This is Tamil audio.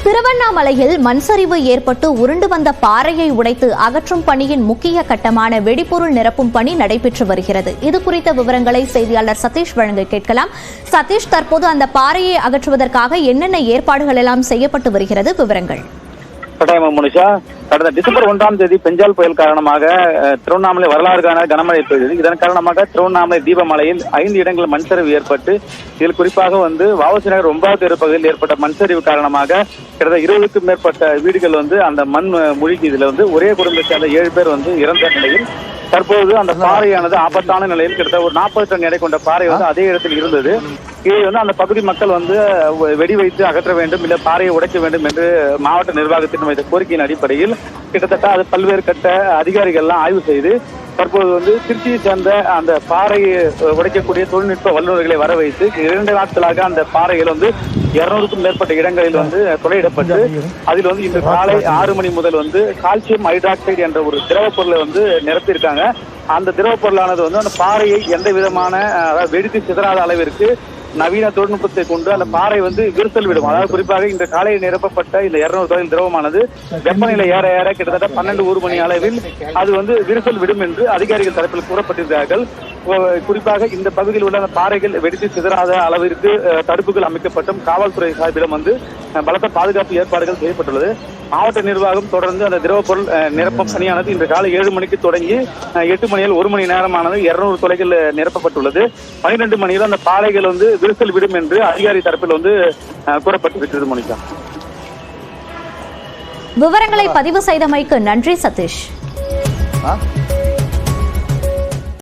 திருவண்ணாமலையில் மண்சரிவு ஏற்பட்டு உருண்டு வந்த பாறையை உடைத்து அகற்றும் பணியின் முக்கிய கட்டமான வெடிபொருள் நிரப்பும் பணி நடைபெற்று வருகிறது. இது குறித்த விவரங்களை செய்தியாளர் சதீஷ் வழங்க கேட்கலாம். சதீஷ், தற்போது அந்த பாறையை அகற்றுவதற்காக என்னென்ன ஏற்பாடுகள் எல்லாம் செய்யப்பட்டு வருகிறது? விவரங்கள். கடந்த டிசம்பர் 1ஆம் தேதி பெஞ்சால் புயல் காரணமாக திருவண்ணாமலை வரலாறு காண கனமழை பெய்தது. இதன் காரணமாக திருவண்ணாமலை தீபமலையில் 5 இடங்களில் மண்சரிவு ஏற்பட்டு இதில் குறிப்பாக வஉசி நகர் 9வது தெரு பகுதியில் ஏற்பட்ட மண்சரிவு காரணமாக கிட்டத்தட்ட 20க்கும் மேற்பட்ட வீடுகள் அந்த மண் மூழ்கி இதுல ஒரே குடும்பத்தை சேர்ந்த 7 பேர் இறந்த நிலையில் தற்போது அந்த பாறையானது ஆபத்தான நிலையில் கிட்டத்தட்ட ஒரு 40 டன் எடை கொண்ட பாறை அதே இடத்தில் இருந்தது. இதை அந்த பகுதி மக்கள் வெடி வைத்து அகற்ற வேண்டும், இல்லை பாறையை உடைக்க வேண்டும் என்று மாவட்ட நிர்வாகத்தின் வைத்த கோரிக்கையின் அடிப்படையில் கிட்டத்தட்ட அது பல்வேறு கட்ட அதிகாரிகள்லாம் ஆய்வு செய்து தற்போது திருச்சியை சேர்ந்த அந்த பாறையை உடைக்கக்கூடிய தொழில்நுட்ப வல்லுநர்களை வர வைத்து 2 நாட்களாக அந்த பாறைகள் 200க்கும் மேற்பட்ட இடங்களில் துளையிடப்பட்டு அதில் இன்று காலை 6 மணி முதல் கால்சியம் ஹைட்ராக்சைடு என்ற ஒரு திரவ பொருளை நிரப்பியிருக்காங்க. அந்த திரவ பொருளானது அந்த பாறையை எந்த விதமான வெடித்து சிதறாத அளவிற்கு நவீன தொழில்நுட்பத்தை கொண்டு அந்த பாறை விரிசல் விடும். அதாவது குறிப்பாக இந்த காலையில் நிரப்பப்பட்ட இந்த 200 தொழில் திரவமானது வெப்பநிலை ஏற ஏற கிட்டத்தட்ட 12-1 மணி அளவில் அது விரிசல் விடும் என்று அதிகாரிகள் தரப்பில் கூறப்பட்டிருக்கிறார்கள். குறிப்பாக இந்த பகுதியில் உள்ள அந்த பாறைகள் வெடித்து சிதறாத அளவிற்கு தடுப்புகள் அமைக்கப்பட்டும் காவல்துறை சார்பிலும் பலத்த பாதுகாப்பு ஏற்பாடுகள் செய்யப்பட்டுள்ளது. மாவட்ட நிர்வாகம் தொடர்ந்து அந்த திரவ பொருள் நிரப்பும் பணியானது இன்று காலை 7 மணிக்கு தொடங்கி 8 மணியில் 1 மணி நேரமானது 200 தொலைகள் நிரப்பப்பட்டுள்ளது. 12 மணியில் அந்த பாறைகள் விரிசல் விடும் என்று அதிகாரி தரப்பில் கூறப்பட்டிருக்கிறது. மோனிகா, விவரங்களை பதிவு செய்தமைக்கு நன்றி சதீஷ்.